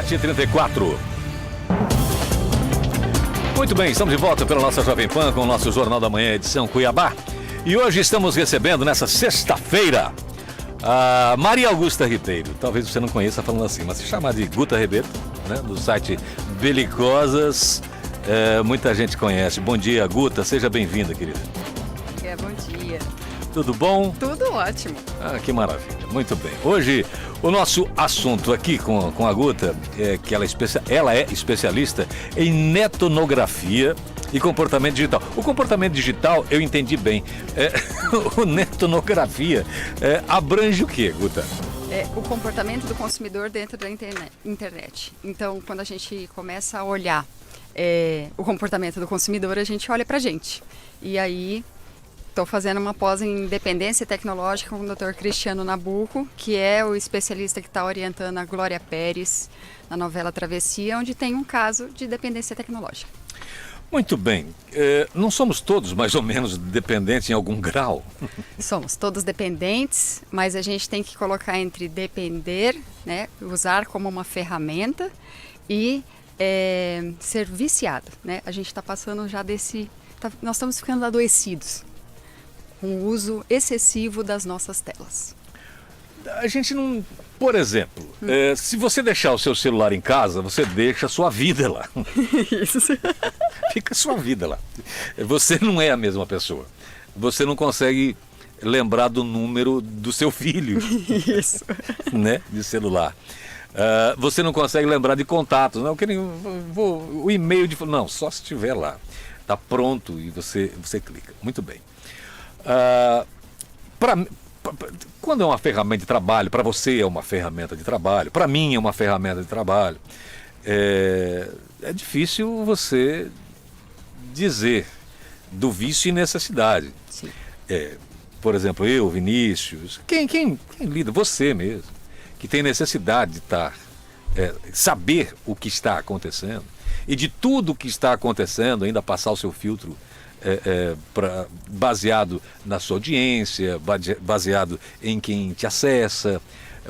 7h34. Muito bem, estamos de volta pela nossa Jovem Pan com o nosso Jornal da Manhã, edição Cuiabá. E hoje estamos recebendo, nessa sexta-feira, a Maria Augusta Ribeiro. Talvez você não conheça falando assim, mas se chamar de Guta Ribeiro, né, do site Belicosas, muita gente conhece. Bom dia, Guta, seja bem-vinda, querida. Bom dia. Tudo bom? Tudo ótimo. Ah, que maravilha, muito bem. Hoje, o nosso assunto aqui com a Guta é que ela é especialista em netonografia e comportamento digital. O comportamento digital, eu entendi bem. O netonografia abrange o quê, Guta? O comportamento do consumidor dentro da internet. Então, quando a gente começa a olhar o comportamento do consumidor, a gente olha pra gente. E aí, estou fazendo uma pós em dependência tecnológica com o Dr. Cristiano Nabuco, que é o especialista que está orientando a Glória Pérez na novela Travessia, onde tem um caso de dependência tecnológica. Muito bem. Não somos todos mais ou menos dependentes em algum grau? Somos todos dependentes, mas a gente tem que colocar entre depender, né, usar como uma ferramenta e ser viciado, né? A gente está passando já nós estamos ficando adoecidos com o uso excessivo das nossas telas. A gente não... Por exemplo, se você deixar o seu celular em casa, você deixa a sua vida lá. Isso. Fica a sua vida lá. Você não é a mesma pessoa. Você não consegue lembrar do número do seu filho. Isso. Né? De celular. Você não consegue lembrar de contatos. Não, o e-mail de... Não, só se estiver lá. Está pronto e você clica. Muito bem. Quando é uma ferramenta de trabalho, para você é uma ferramenta de trabalho, para mim é uma ferramenta de trabalho, é difícil você dizer do vício e necessidade. Sim. Por exemplo, eu, Vinícius, quem lida, você mesmo, que tem necessidade de saber o que está acontecendo e de tudo o que está acontecendo, ainda passar o seu filtro baseado na sua audiência, baseado em quem te acessa,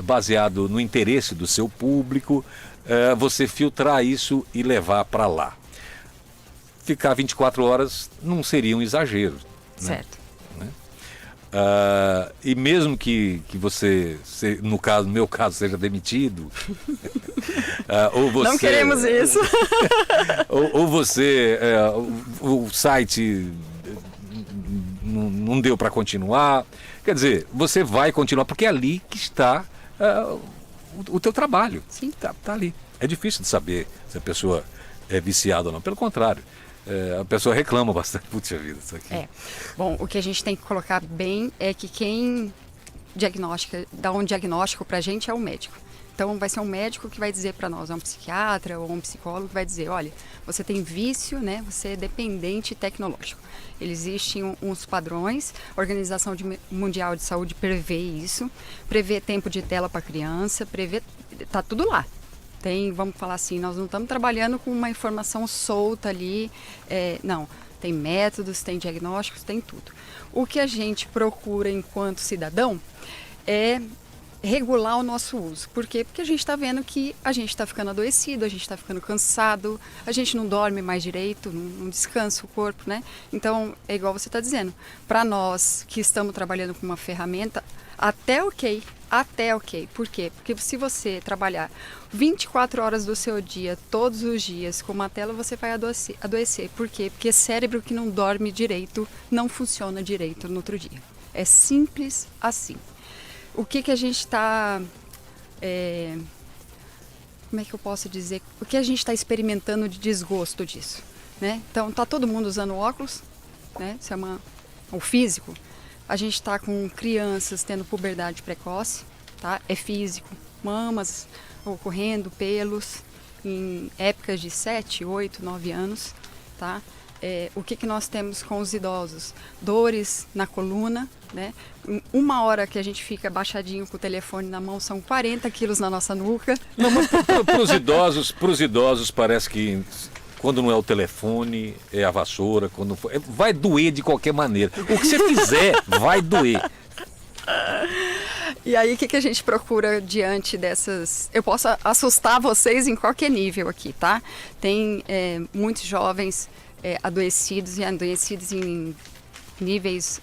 baseado no interesse do seu público, você filtrar isso e levar para lá. Ficar 24 horas não seria um exagero. Certo. Né? E mesmo que você, no meu caso, seja demitido, ou você, não queremos isso. ou você, o site não deu para continuar, quer dizer, você vai continuar, porque é ali que está o teu trabalho. Sim. Tá ali. É difícil de saber se a pessoa é viciada ou não, pelo contrário. A pessoa reclama bastante. Putz, vida, isso aqui. Bom, o que a gente tem que colocar bem é que quem dá um diagnóstico pra gente é o médico. Então vai ser um médico que vai dizer para nós, um psiquiatra ou um psicólogo que vai dizer, olha, você tem vício, né? Você é dependente tecnológico. Existem uns padrões, a Organização Mundial de Saúde prevê isso, prevê tempo de tela para criança, tá tudo lá. Vamos falar assim, nós não estamos trabalhando com uma informação solta ali, não, tem métodos, tem diagnósticos, tem tudo. O que a gente procura enquanto cidadão é regular o nosso uso. Por quê? Porque a gente está vendo que a gente está ficando adoecido, a gente está ficando cansado, a gente não dorme mais direito, não descansa o corpo, né? Então, é igual você está dizendo, para nós que estamos trabalhando com uma ferramenta, até ok. Por quê? Porque se você trabalhar 24 horas do seu dia, todos os dias, com uma tela, você vai adoecer. Por quê? Porque cérebro que não dorme direito, não funciona direito no outro dia. É simples assim. O que a gente está... como é que eu posso dizer? O que a gente está experimentando de desgosto disso? Né? Então, tá todo mundo usando óculos, né? Isso é o físico. A gente está com crianças tendo puberdade precoce, tá? É físico, mamas ocorrendo, pelos, em épocas de 7, 8, 9 anos, tá? O que nós temos com os idosos? Dores na coluna, né? Uma hora que a gente fica baixadinho com o telefone na mão, são 40 quilos na nossa nuca. Não, mas pros idosos parece que... Quando não é o telefone, é a vassoura. Quando for, vai doer de qualquer maneira. O que você fizer vai doer. E aí, o que a gente procura diante dessas... Eu posso assustar vocês em qualquer nível aqui, tá? Tem muitos jovens adoecidos em níveis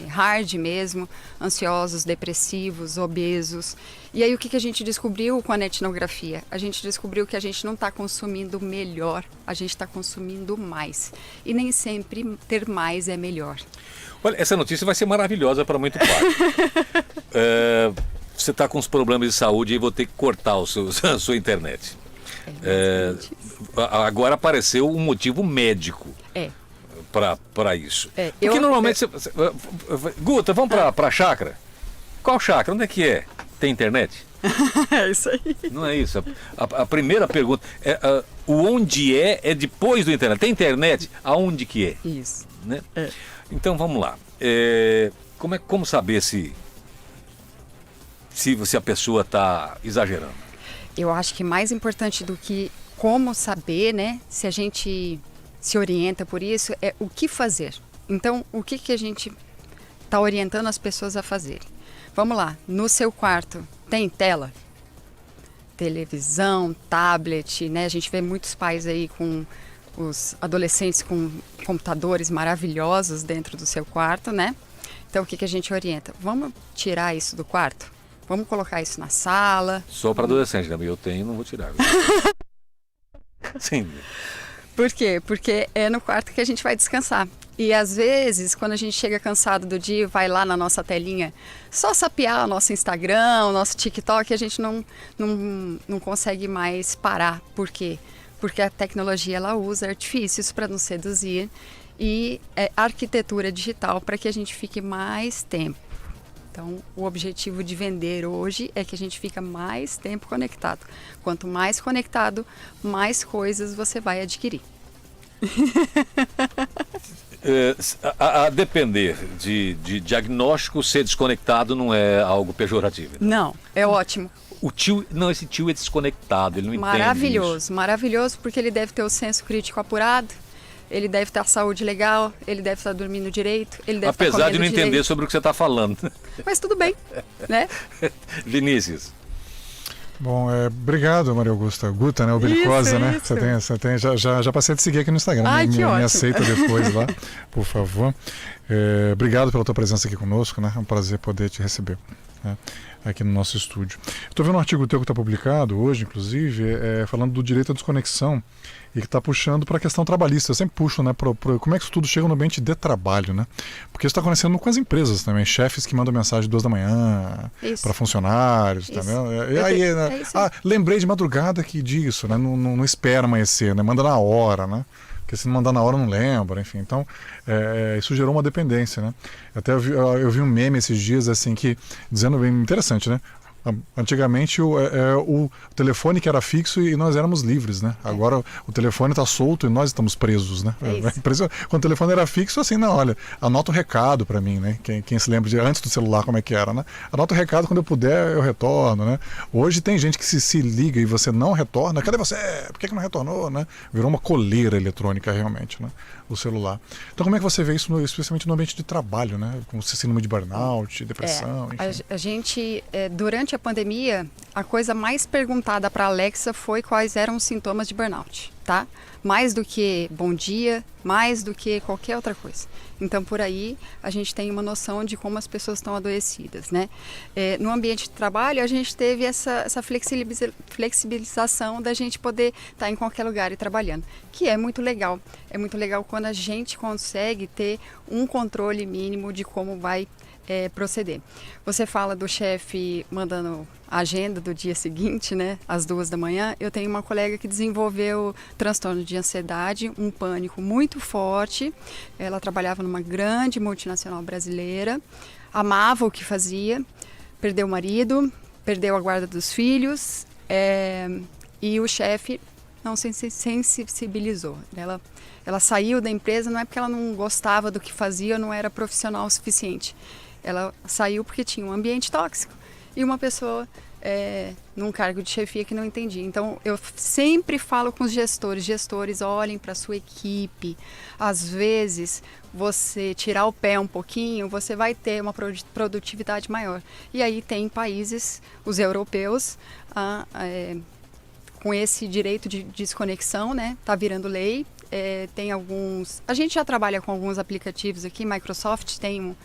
hard mesmo, ansiosos, depressivos, obesos. E aí, o que a gente descobriu com a etnografia? A gente descobriu que a gente não está consumindo melhor, a gente está consumindo mais. E nem sempre ter mais é melhor. Olha, essa notícia vai ser maravilhosa para muito pai. Você está com os problemas de saúde e vou ter que cortar a sua internet. Agora apareceu um motivo médico para isso. Porque normalmente... Guta, vamos para a chácara? Qual chácara? Onde é que é? Tem internet? É isso aí. Não é isso. A primeira pergunta o onde é depois do internet. Tem internet? Aonde que é? Isso. Né? Então vamos lá. Como saber se a pessoa está exagerando? Eu acho que mais importante do que como saber, né? Se a gente se orienta por isso, é o que fazer. Então, o que a gente está orientando as pessoas a fazerem? Vamos lá, no seu quarto tem tela? Televisão, tablet, né? A gente vê muitos pais aí com os adolescentes com computadores maravilhosos dentro do seu quarto, né? Então, o que a gente orienta? Vamos tirar isso do quarto? Vamos colocar isso na sala? Só para adolescente, né? Eu tenho, não vou tirar. Sim. Por quê? Porque é no quarto que a gente vai descansar. E às vezes, quando a gente chega cansado do dia, vai lá na nossa telinha, só sapear o nosso Instagram, o nosso TikTok, a gente não consegue mais parar. Por quê? Porque a tecnologia ela usa artifícios para nos seduzir e arquitetura digital para que a gente fique mais tempo. Então, o objetivo de vender hoje é que a gente fica mais tempo conectado. Quanto mais conectado, mais coisas você vai adquirir. A depender de diagnóstico, ser desconectado não é algo pejorativo. Não, é ótimo. Esse tio é desconectado, ele não entende Maravilhoso, isso. maravilhoso, porque ele deve ter o senso crítico apurado, ele deve ter a saúde legal, ele deve estar dormindo direito, ele deve estar Apesar de comendo não entender direito. sobre o que você está falando. Mas tudo bem, né? Vinícius. Bom, obrigado, Maria Augusta. Guta, né? O Belicosa, né? Você tem, já passei a te seguir aqui no Instagram. Ai, que me ótimo. aceita depois lá, por favor. Obrigado pela tua presença aqui conosco, né? É um prazer poder te receber, né? Aqui no nosso estúdio. Estou vendo um artigo teu que está publicado hoje, inclusive, falando do direito à desconexão e que está puxando para a questão trabalhista. Eu sempre puxo, né, como é que isso tudo chega no ambiente de trabalho, né? Porque isso está acontecendo com as empresas também, chefes que mandam mensagem 2 da manhã para funcionários, tá vendo? E aí, né? Lembrei de madrugada que disso, né? Não espera amanhecer, né? Manda na hora, né? Porque se não mandar na hora não lembra, enfim. Então, isso gerou uma dependência, né? Até eu vi um meme esses dias, assim, dizendo bem interessante, né? Antigamente o telefone que era fixo e nós éramos livres, né? Agora o telefone está solto e nós estamos presos, né? Quando o telefone era fixo, assim, não, olha, anota o recado para mim, né? Quem se lembra de antes do celular, como é que era, né? Anota o recado, quando eu puder eu retorno, né? Hoje tem gente que se liga e você não retorna, cadê você? Por que não retornou, né? Virou uma coleira eletrônica realmente, né? O celular. Então como é que você vê isso, especialmente no ambiente de trabalho, né? Com síndrome de burnout, depressão, enfim. A gente, durante a pandemia, a coisa mais perguntada para a Alexa foi quais eram os sintomas de burnout, tá? Mais do que bom dia, mais do que qualquer outra coisa. Então, por aí, a gente tem uma noção de como as pessoas estão adoecidas, né? No ambiente de trabalho, a gente teve essa flexibilização da gente poder estar em qualquer lugar e trabalhando, que é muito legal. É muito legal quando a gente consegue ter um controle mínimo de como vai proceder. Você fala do chefe mandando a agenda do dia seguinte, né, às 2 da manhã. Eu tenho uma colega que desenvolveu transtorno de ansiedade, um pânico muito forte. Ela trabalhava numa grande multinacional brasileira, amava o que fazia, perdeu o marido, perdeu a guarda dos filhos, e o chefe não se sensibilizou. Ela saiu da empresa não é porque ela não gostava do que fazia, não era profissional o suficiente. Ela saiu porque tinha um ambiente tóxico e uma pessoa num cargo de chefia que não entendi. Então, eu sempre falo com os gestores, olhem para a sua equipe. Às vezes, você tirar o pé um pouquinho, você vai ter uma produtividade maior. E aí tem países, os europeus, com esse direito de desconexão, né? Tá virando lei. Tem alguns... A gente já trabalha com alguns aplicativos aqui, Microsoft tem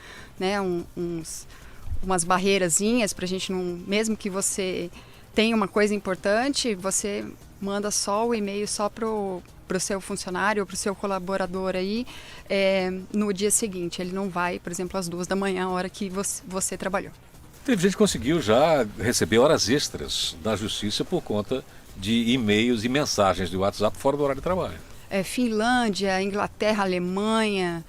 umas barreirazinhas para a gente não... Mesmo que você tenha uma coisa importante, você manda só o e-mail só pro seu funcionário ou pro seu colaborador aí no dia seguinte. Ele não vai, por exemplo, às 2h, a hora que você trabalhou. Teve gente que conseguiu já receber horas extras da justiça por conta de e-mails e mensagens de WhatsApp fora do horário de trabalho. Finlândia, Inglaterra, Alemanha,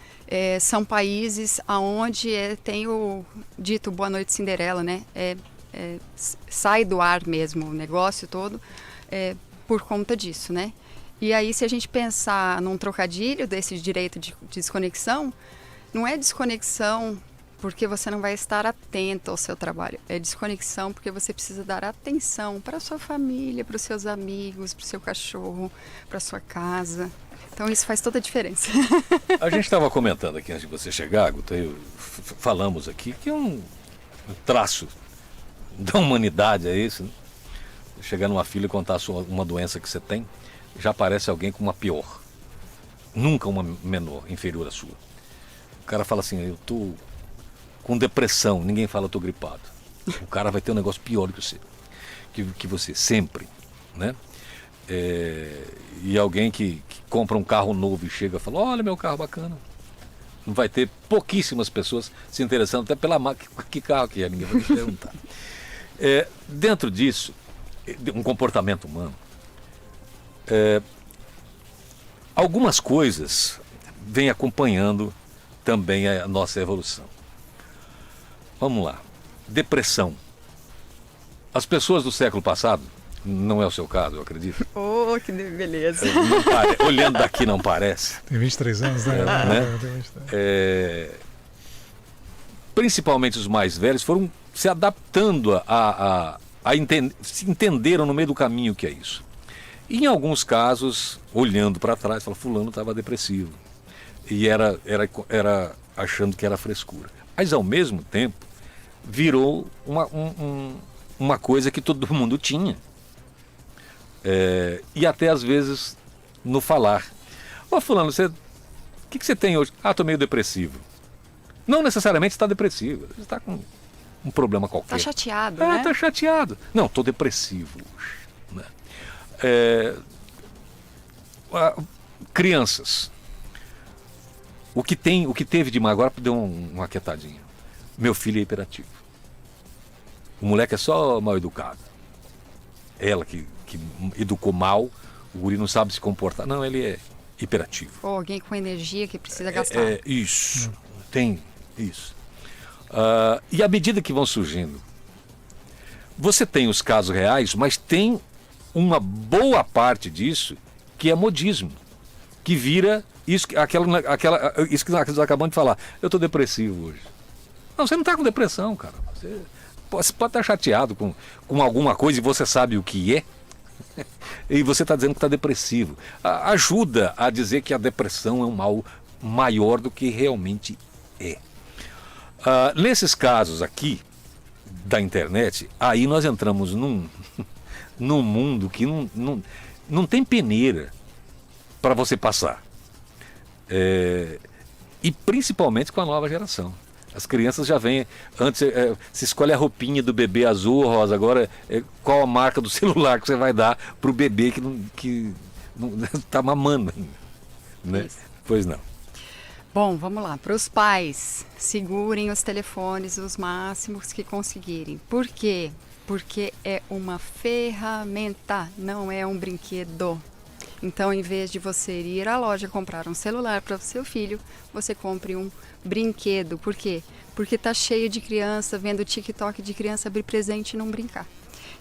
são países onde tem o dito Boa Noite Cinderela, né? Sai do ar mesmo o negócio todo por conta disso, né? E aí, se a gente pensar num trocadilho desse direito de desconexão, não é desconexão porque você não vai estar atento ao seu trabalho. É desconexão porque você precisa dar atenção para a sua família, para os seus amigos, para o seu cachorro, para a sua casa. Então isso faz toda a diferença. A gente estava comentando aqui antes de você chegar, Guta, falamos aqui que um traço da humanidade é esse, né? Chegar numa fila e contar uma doença que você tem, já aparece alguém com uma pior. Nunca uma menor, inferior à sua. O cara fala assim, eu tô com depressão, ninguém fala eu tô gripado. O cara vai ter um negócio pior do que você. Que você, sempre, né? E alguém que compra um carro novo e chega e fala, olha meu carro bacana. Não vai ter pouquíssimas pessoas se interessando até pela marca, que carro que é, ninguém vai te perguntar. Dentro disso, um comportamento humano, algumas coisas vêm acompanhando também a nossa evolução. Vamos lá. Depressão. As pessoas do século passado, não é o seu caso, eu acredito. Oh, que beleza. Olhando daqui não parece. Tem 23 anos, né? Principalmente os mais velhos foram se adaptando se entenderam no meio do caminho o que é isso. E em alguns casos, olhando para trás, fala, fulano estava depressivo. E era achando que era frescura. Mas ao mesmo tempo, virou uma coisa que todo mundo tinha. E até às vezes no falar. Ô fulano, o que você tem hoje? Ah, estou meio depressivo. Não necessariamente está depressivo. Você está com um problema qualquer. Está chateado, né? Está chateado. Não, estou depressivo hoje. Né? Crianças. O que teve de mal agora deu uma quietadinha. Meu filho é hiperativo. O moleque é só mal educado. Ela que educou mal, o guri não sabe se comportar. Não, ele é hiperativo. Ou alguém com energia que precisa gastar. Isso. Tem isso. E à medida que vão surgindo, você tem os casos reais, mas tem uma boa parte disso que é modismo. Que vira isso que nós acabamos de falar. Eu estou depressivo hoje. Não, você não está com depressão, cara. Você pode estar chateado com alguma coisa e você sabe o que é. E você está dizendo que está depressivo. Ajuda a dizer que a depressão é um mal maior do que realmente é. Nesses casos aqui da internet, aí nós entramos num mundo que não tem peneira para você passar. E principalmente com a nova geração. As crianças já vêm, antes se escolhe a roupinha do bebê azul ou rosa, agora qual a marca do celular que você vai dar para o bebê que não está mamando ainda, né? Pois não. Bom, vamos lá. Para os pais, segurem os telefones os máximos que conseguirem. Por quê? Porque é uma ferramenta, não é um brinquedo. Então, em vez de você ir à loja comprar um celular para o seu filho, você compre um brinquedo. Por quê? Porque está cheio de criança vendo TikTok de criança abrir presente e não brincar.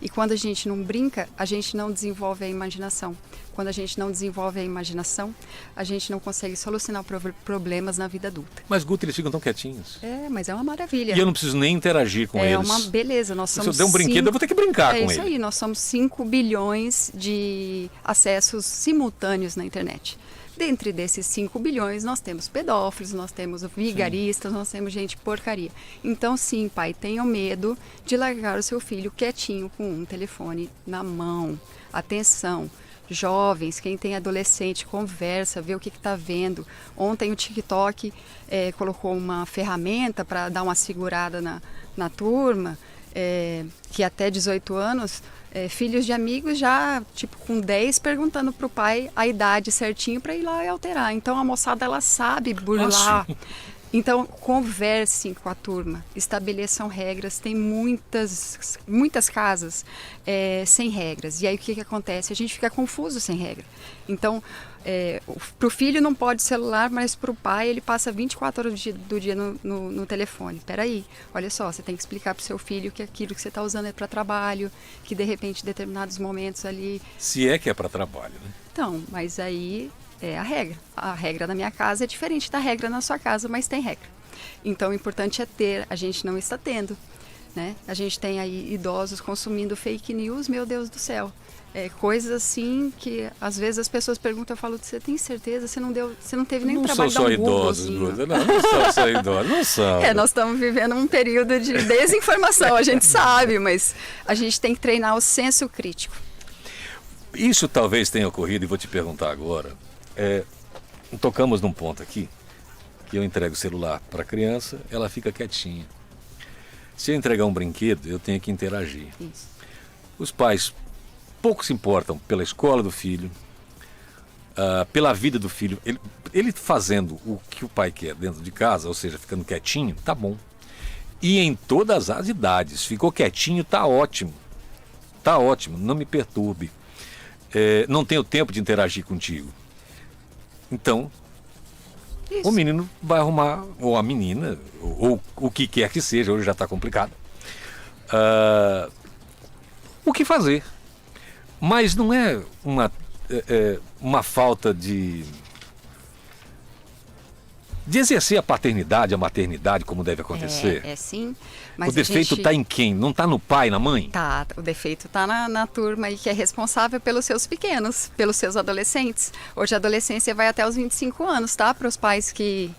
E quando a gente não brinca, a gente não desenvolve a imaginação. Quando a gente não desenvolve a imaginação, a gente não consegue solucionar problemas na vida adulta. Mas, Guto, eles ficam tão quietinhos. Mas é uma maravilha. E eu não preciso nem interagir com eles. É uma beleza. Nós somos Se eu der um brinquedo, eu vou ter que brincar com ele. É isso aí, nós somos 5 bilhões de acessos simultâneos na internet. Dentre desses 5 bilhões, nós temos pedófilos, nós temos vigaristas, nós temos gente porcaria. Então, sim, pai, tenham medo de largar o seu filho quietinho com um telefone na mão. Atenção, jovens, quem tem adolescente, conversa, vê o que está vendo. Ontem o TikTok colocou uma ferramenta para dar uma segurada na turma, que até 18 anos... filhos de amigos já, tipo, com 10, perguntando pro pai a idade certinho para ir lá e alterar. Então, a moçada, ela sabe burlar. Então, conversem com a turma, estabeleçam regras. Tem muitas casas sem regras. E aí, o que acontece? A gente fica confuso sem regra. Então, para o filho não pode celular, mas para o pai ele passa 24 horas do dia no telefone. Peraí, olha só, você tem que explicar para o seu filho que aquilo que você está usando é para trabalho, que de repente em determinados momentos ali... Se é que é para trabalho, né? Então, mas aí é a regra. A regra na minha casa é diferente da regra na sua casa, mas tem regra. Então o importante é ter, a gente não está tendo, né? A gente tem aí idosos consumindo fake news, meu Deus do céu. Coisas assim que às vezes as pessoas perguntam, eu falo, você tem certeza? Você não teve nem o trabalho de dar um Googlezinho. Não são só idosos, não são. Nós estamos vivendo um período de desinformação, a gente sabe, mas a gente tem que treinar o senso crítico. Isso talvez tenha ocorrido, e vou te perguntar agora. Tocamos num ponto aqui, que eu entrego o celular para a criança, ela fica quietinha. Se eu entregar um brinquedo, eu tenho que interagir. Isso. Os pais pouco se importam pela escola do filho, pela vida do filho. Ele fazendo o que o pai quer dentro de casa, ou seja, ficando quietinho, tá bom. E em todas as idades, ficou quietinho, tá ótimo. Tá ótimo, não me perturbe. Não tenho tempo de interagir contigo. Então, isso. O menino vai arrumar, ou a menina, ou o que quer que seja, hoje já está complicado, o que fazer. Mas não é uma falta de exercer a paternidade, a maternidade, como deve acontecer. Sim. Mas o defeito está em quem? Não está no pai, na mãe? Tá, o defeito está na turma aí que é responsável pelos seus pequenos, pelos seus adolescentes. Hoje a adolescência vai até os 25 anos, tá? Para os pais que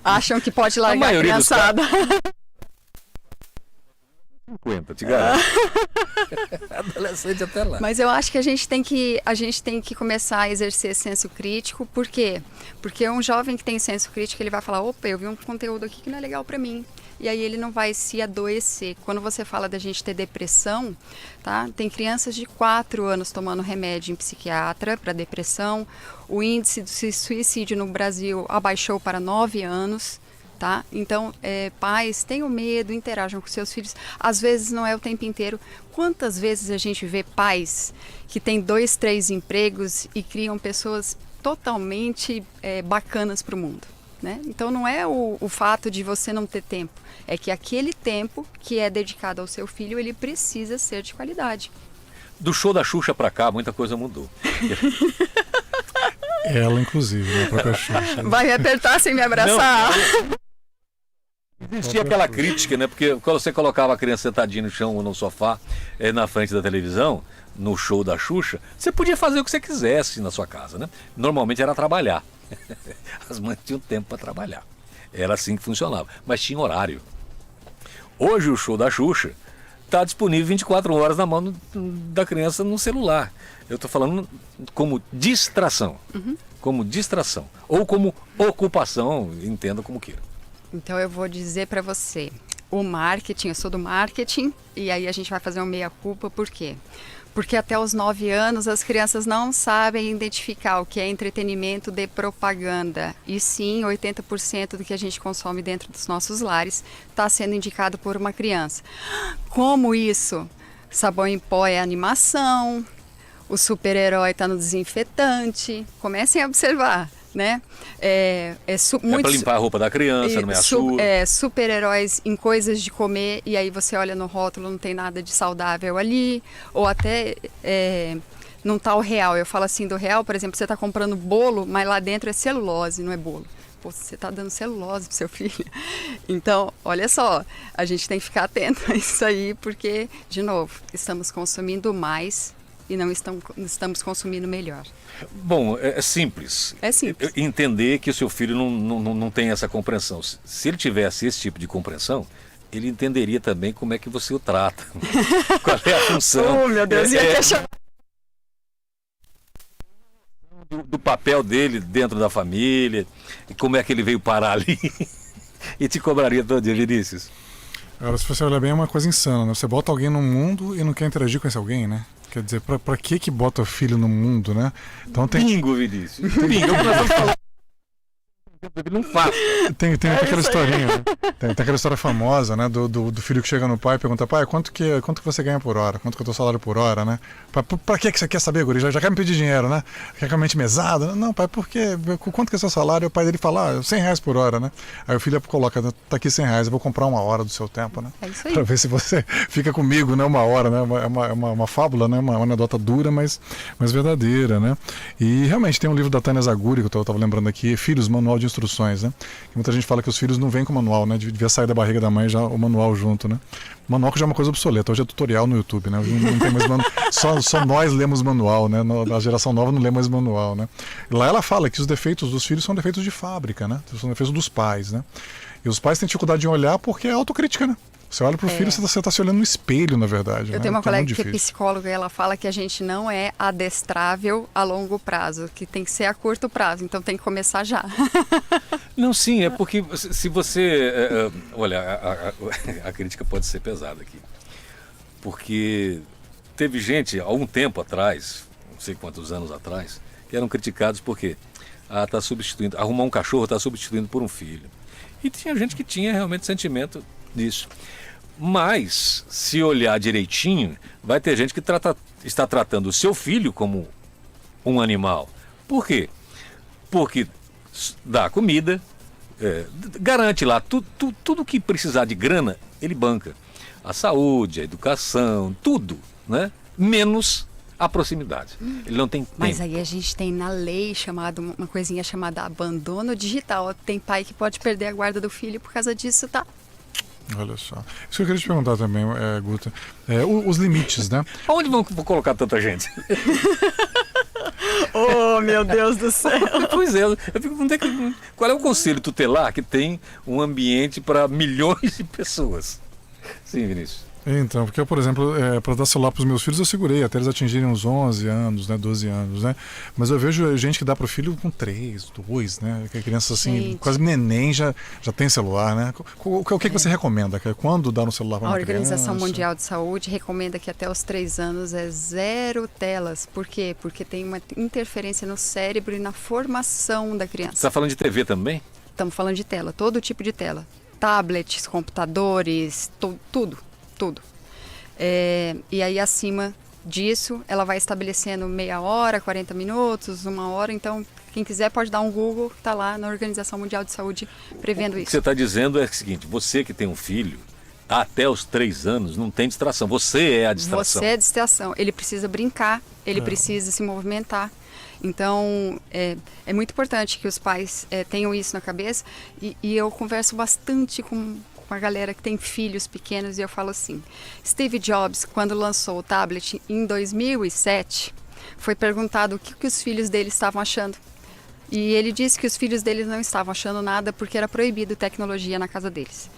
acham que pode largar a criançada. 50, te garanto. Adolescente até lá. Mas eu acho que a gente tem que começar a exercer senso crítico. Por quê? Porque um jovem que tem senso crítico, ele vai falar, opa, eu vi um conteúdo aqui que não é legal para mim. E aí ele não vai se adoecer. Quando você fala da gente ter depressão, tá? Tem crianças de 4 anos tomando remédio em psiquiatra para depressão. O índice de suicídio no Brasil abaixou para 9 anos. Tá? Então, pais, tenham medo, interajam com seus filhos. Às vezes não é o tempo inteiro. Quantas vezes a gente vê pais que têm 2, 3 empregos e criam pessoas totalmente bacanas para o mundo, né? Então, não é o fato de você não ter tempo. É que aquele tempo que é dedicado ao seu filho, ele precisa ser de qualidade. Do show da Xuxa para cá, muita coisa mudou. Ela, inclusive, né? A própria Xuxa. Vai me apertar sem me abraçar? Não. Existia aquela crítica, né? Porque quando você colocava a criança sentadinha no chão ou no sofá, na frente da televisão, no show da Xuxa, você podia fazer o que você quisesse na sua casa, né? Normalmente era trabalhar. As mães tinham tempo para trabalhar. Era assim que funcionava. Mas tinha horário. Hoje o show da Xuxa está disponível 24 horas na mão da criança no celular. Eu estou falando como distração. Uhum. Como distração. Ou como ocupação, entenda como queira. Então eu vou dizer para você, o marketing, eu sou do marketing, e aí a gente vai fazer um meia-culpa, por quê? Porque até os 9 anos as crianças não sabem identificar o que é entretenimento de propaganda. E sim, 80% do que a gente consome dentro dos nossos lares está sendo indicado por uma criança. Como isso? Sabão em pó é animação, o super-herói está no desinfetante. Comecem a observar. né? Muito para limpar a roupa da criança, não é a sua. Super-heróis em coisas de comer, e aí você olha no rótulo, não tem nada de saudável ali, ou até não tá o real. Eu falo assim do real, por exemplo, você está comprando bolo, mas lá dentro é celulose, não é bolo. Pô, você está dando celulose pro seu filho. Então, olha só, a gente tem que ficar atento a isso aí, porque, de novo, estamos consumindo mais e não estamos consumindo melhor. Bom, é simples. É simples. Entender que o seu filho não tem essa compreensão. Se ele tivesse esse tipo de compreensão, ele entenderia também como é que você o trata. Qual é a função. Oh, meu Deus, ia deixar... do papel dele dentro da família, e como é que ele veio parar ali. E te cobraria todo dia, Vinícius. Agora, se você olhar bem, é uma coisa insana, né? Você bota alguém no mundo e não quer interagir com esse alguém, né? Quer dizer, pra que bota o filho no mundo, né? Então tem... Bingo, Vinícius. Bingo, nós estamos falando. Não faz. Tem aquela historinha, né? Tem aquela história famosa, né? Do filho que chega no pai e pergunta: pai, quanto que você ganha por hora? Quanto que é o teu salário por hora, né? Pra que você quer saber, guri? Já quer me pedir dinheiro, né? Quer que eu mente mesada? Não, pai, porque quanto que é o seu salário? O pai dele fala: R$100 por hora, né? Aí o filho coloca: tá aqui R$100, eu vou comprar uma hora do seu tempo, né? É isso aí. Pra ver se você fica comigo, né? Uma hora, né? É uma fábula, né? Uma anedota dura, mas verdadeira, né? E realmente tem um livro da Tânia Zaguri, que eu tava lembrando aqui, Filhos, Manual de Instruções, né? Que muita gente fala que os filhos não vêm com manual, né? Devia sair da barriga da mãe já o manual junto, né? O manual que já é uma coisa obsoleta, hoje é tutorial no YouTube, né? Não tem mais manual. Só nós lemos manual, né? A geração nova não lê mais manual, né? E lá ela fala que os defeitos dos filhos são defeitos de fábrica, né? São defeitos dos pais, né? E os pais têm dificuldade em olhar porque é autocrítica, né? Você olha pro filho, você tá se olhando no espelho, na verdade. Eu tenho uma colega que é psicóloga e ela fala que a gente não é adestrável a longo prazo, que tem que ser a curto prazo, então tem que começar já. Não, sim, é porque se você... olha, a crítica pode ser pesada aqui. Porque teve gente, há um tempo atrás, não sei quantos anos atrás, que eram criticados porque tá substituindo, arrumar um cachorro está substituindo por um filho. E tinha gente que tinha realmente sentimento disso. Mas, se olhar direitinho, vai ter gente que está tratando o seu filho como um animal. Por quê? Porque dá comida, garante lá tudo que precisar de grana, ele banca. A saúde, a educação, tudo, né? Menos a proximidade. Ele não tem tempo. Mas aí a gente tem na lei uma coisinha chamada abandono digital. Tem pai que pode perder a guarda do filho por causa disso, tá? Olha só. Isso que eu queria te perguntar também, Guta. Os limites, né? Onde vão colocar tanta gente? Oh, meu Deus do céu! Pois é, eu fico perguntando qual é o conselho tutelar que tem um ambiente para milhões de pessoas? Sim, Vinícius. Então, porque eu, por exemplo, para dar celular para os meus filhos, eu segurei até eles atingirem uns 11 anos, né, 12 anos, né? Mas eu vejo gente que dá para o filho com 3, 2, né? Que a criança assim, quase neném já tem celular, né? O que você recomenda? Quando dar um celular para uma criança? A Organização Mundial de Saúde recomenda que até os 3 anos é 0 telas. Por quê? Porque tem uma interferência no cérebro e na formação da criança. Você está falando de TV também? Estamos falando de tela, todo tipo de tela. Tablets, computadores, tudo. E aí acima disso ela vai estabelecendo meia hora, 40 minutos, 1 hora. Então quem quiser pode dar um Google, está lá na Organização Mundial de Saúde prevendo isso. O que você está dizendo é o seguinte: você que tem um filho até os 3 anos não tem distração, você é a distração. Você é a distração, ele precisa brincar, ele precisa se movimentar. Então, é muito importante que os pais tenham isso na cabeça. E eu converso bastante com a galera que tem filhos pequenos e eu falo assim: Steve Jobs, quando lançou o tablet em 2007, foi perguntado o que os filhos dele estavam achando. E ele disse que os filhos deles não estavam achando nada porque era proibido tecnologia na casa deles.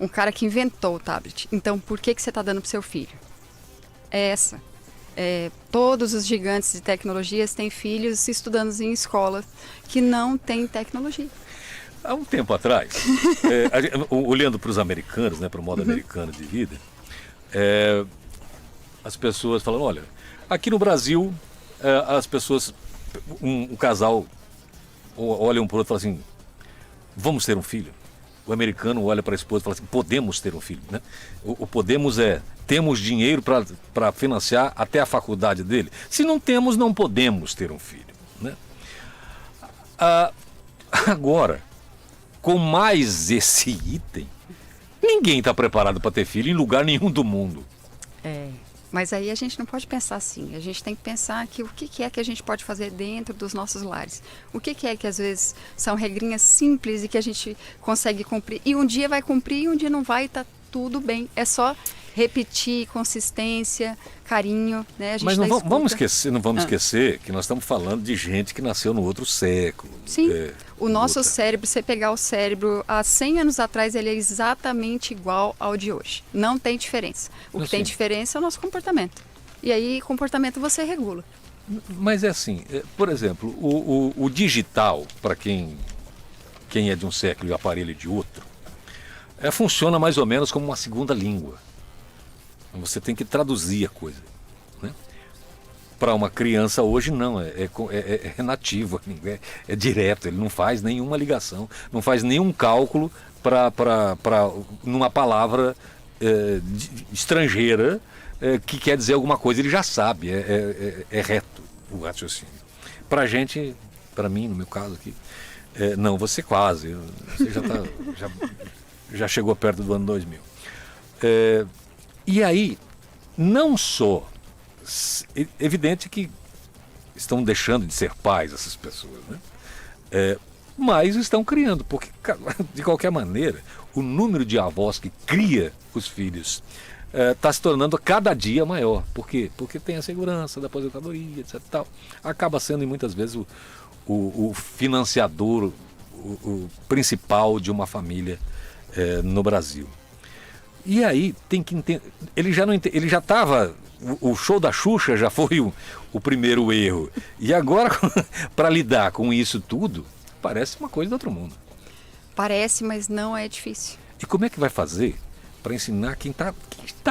Um cara que inventou o tablet. Então, por que você está dando para o seu filho? Todos os gigantes de tecnologias têm filhos estudando em escolas que não têm tecnologia. Há um tempo atrás, olhando para os americanos, né, para o modo americano de vida, as pessoas falam: olha, aqui no Brasil, as pessoas, um casal olha um para o outro e fala assim: vamos ter um filho. O americano olha para a esposa e fala assim: podemos ter um filho, né? O podemos temos dinheiro para financiar até a faculdade dele. Se não temos, não podemos ter um filho, né? Agora, com mais esse item, ninguém está preparado para ter filho em lugar nenhum do mundo. Mas aí a gente não pode pensar assim. A gente tem que pensar que o que é que a gente pode fazer dentro dos nossos lares. O que é que às vezes são regrinhas simples e que a gente consegue cumprir. E um dia vai cumprir e um dia não vai, tá tudo bem. É só repetir, consistência, carinho, né? A gente Mas não vamos esquecer que nós estamos falando de gente que nasceu no outro século. Sim, o nosso cérebro, você pegar o cérebro há 100 anos atrás, ele é exatamente igual ao de hoje. Não tem diferença. O que tem diferença é o nosso comportamento. E aí, comportamento você regula. Mas é assim, por exemplo, o digital, para quem é de um século e o aparelho é de outro, funciona mais ou menos como uma segunda língua. Você tem que traduzir a coisa, né? Para uma criança hoje não, é nativo, é direto, ele não faz nenhuma ligação, não faz nenhum cálculo para numa palavra estrangeira que quer dizer alguma coisa, ele já sabe, é reto o raciocínio. Para a gente, para mim, no meu caso aqui, não, você quase, você já chegou perto do ano 2000. E aí, não só, evidente que estão deixando de ser pais essas pessoas, né? Mas estão criando, porque de qualquer maneira, o número de avós que cria os filhos está se tornando cada dia maior. Por quê? Porque tem a segurança da aposentadoria, etc. Tal. Acaba sendo muitas vezes o financiador, o principal de uma família no Brasil. E aí tem que entender, ele já estava, o show da Xuxa já foi o primeiro erro. E agora, para lidar com isso tudo, parece uma coisa do outro mundo. Parece, mas não é difícil. E como é que vai fazer para ensinar quem está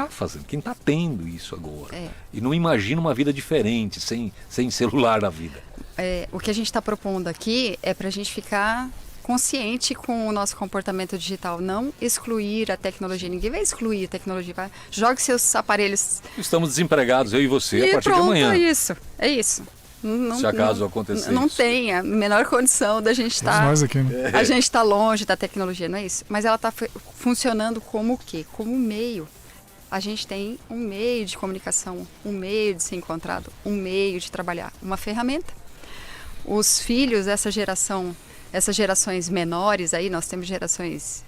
fazendo, quem está tendo isso agora? E não imagina uma vida diferente, sem celular na vida. O que a gente está propondo aqui é para a gente ficar consciente com o nosso comportamento digital, não excluir a tecnologia. Ninguém vai excluir a tecnologia. Jogue seus aparelhos. Estamos desempregados, eu e você, a partir de amanhã. É isso. Não, se acaso acontecer não isso. tem a menor condição da gente estar... Nós aqui, né? A gente está longe da tecnologia, não é isso? Mas ela está funcionando como o quê? Como um meio. A gente tem um meio de comunicação, um meio de ser encontrado, um meio de trabalhar, uma ferramenta. Os filhos dessa geração... Essas gerações menores aí, nós temos gerações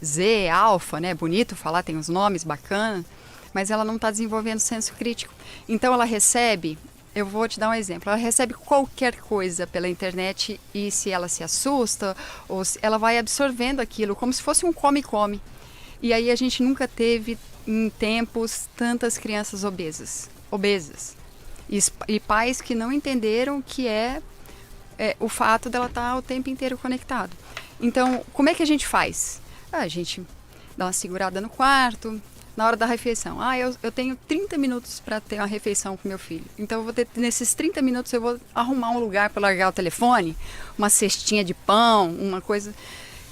Z, alfa, né? Bonito falar, tem uns nomes bacanas, mas ela não está desenvolvendo senso crítico. Então ela recebe, eu vou te dar um exemplo, ela recebe qualquer coisa pela internet e se ela se assusta, ou ela vai absorvendo aquilo como se fosse um come-come. E aí a gente nunca teve em tempos tantas crianças obesas. E pais que não entenderam que o fato dela estar o tempo inteiro conectado. Então, como é que a gente faz? A gente dá uma segurada no quarto, na hora da refeição. Eu tenho 30 minutos para ter uma refeição com meu filho. Então, nesses 30 minutos eu vou arrumar um lugar para largar o telefone, uma cestinha de pão, uma coisa,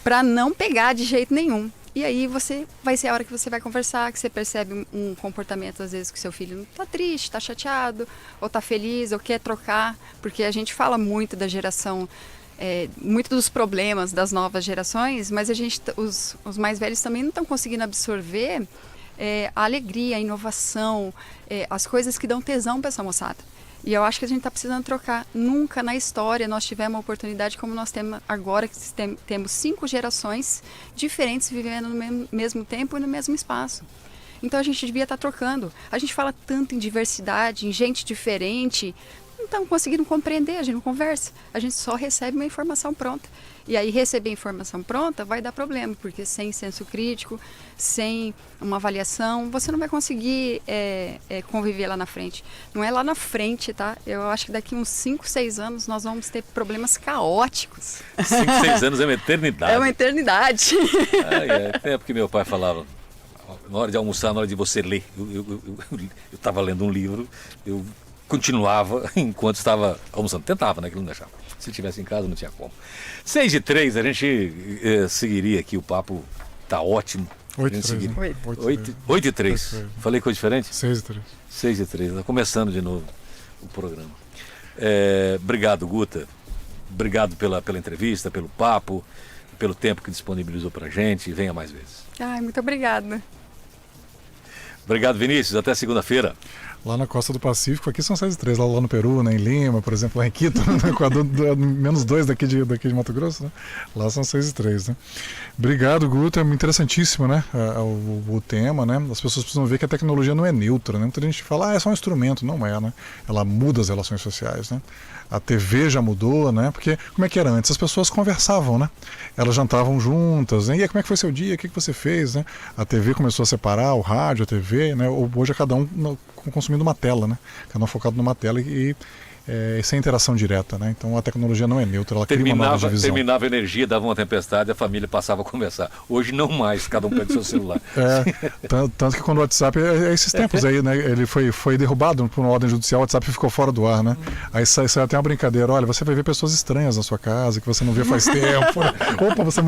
para não pegar de jeito nenhum. E aí vai ser a hora que você vai conversar, que você percebe um comportamento, às vezes, que seu filho está triste, está chateado, ou está feliz, ou quer trocar, porque a gente fala muito da geração, muito dos problemas das novas gerações, mas os mais velhos também não estão conseguindo absorver a alegria, a inovação, as coisas que dão tesão para essa moçada. E eu acho que a gente está precisando trocar. Nunca na história nós tivemos uma oportunidade como nós temos agora, que temos 5 gerações diferentes vivendo no mesmo tempo e no mesmo espaço. Então a gente devia estar trocando. A gente fala tanto em diversidade, em gente diferente, não estamos conseguindo compreender, a gente não conversa. A gente só recebe uma informação pronta. E aí receber informação pronta vai dar problema, porque sem senso crítico, sem uma avaliação, você não vai conseguir conviver lá na frente. Não é lá na frente, tá? Eu acho que daqui uns 5, 6 anos nós vamos ter problemas caóticos. 5, 6 anos é uma eternidade. É uma eternidade. Tempo que meu pai falava, na hora de almoçar, na hora de você ler. Eu estava lendo um livro, eu continuava enquanto estava almoçando. Tentava, né? Que não deixava. Se estivesse em casa, não tinha como. 6h03, a gente seguiria aqui, o papo tá ótimo. 8h03. Falei coisa diferente? 6h03. 6h03, tá começando de novo o programa. Obrigado, Guta. Obrigado pela entrevista, pelo papo, pelo tempo que disponibilizou pra gente. Venha mais vezes. Ai, muito obrigada. Obrigado, Vinícius. Até segunda-feira. Lá na costa do Pacífico, aqui são 6,3, lá no Peru, né, em Lima, por exemplo, lá em Quito, no Equador, -2 daqui de Mato Grosso, né? Lá são 6,3, né? Obrigado, Guto, é interessantíssimo, né, o tema, né? As pessoas precisam ver que a tecnologia não é neutra, né? Muita gente fala, é só um instrumento, não é, né? Ela muda as relações sociais, né? A TV já mudou, né? Porque como é que era antes? As pessoas conversavam, né? Elas jantavam juntas, né? E aí, como é que foi seu dia? O que você fez, né? A TV começou a separar, o rádio, a TV, né? Hoje é cada um consumindo uma tela, né? Cada um focado numa tela e sem interação direta, né? Então a tecnologia não é neutra, ela cria uma nova divisão. Terminava a energia, dava uma tempestade, a família passava a conversar. Hoje não mais, cada um pega o seu celular. Tanto que quando o WhatsApp, esses tempos aí, né? Ele foi derrubado por uma ordem judicial, o WhatsApp ficou fora do ar, né? Aí sai até uma brincadeira, olha, você vai ver pessoas estranhas na sua casa, que você não vê faz tempo. Opa, você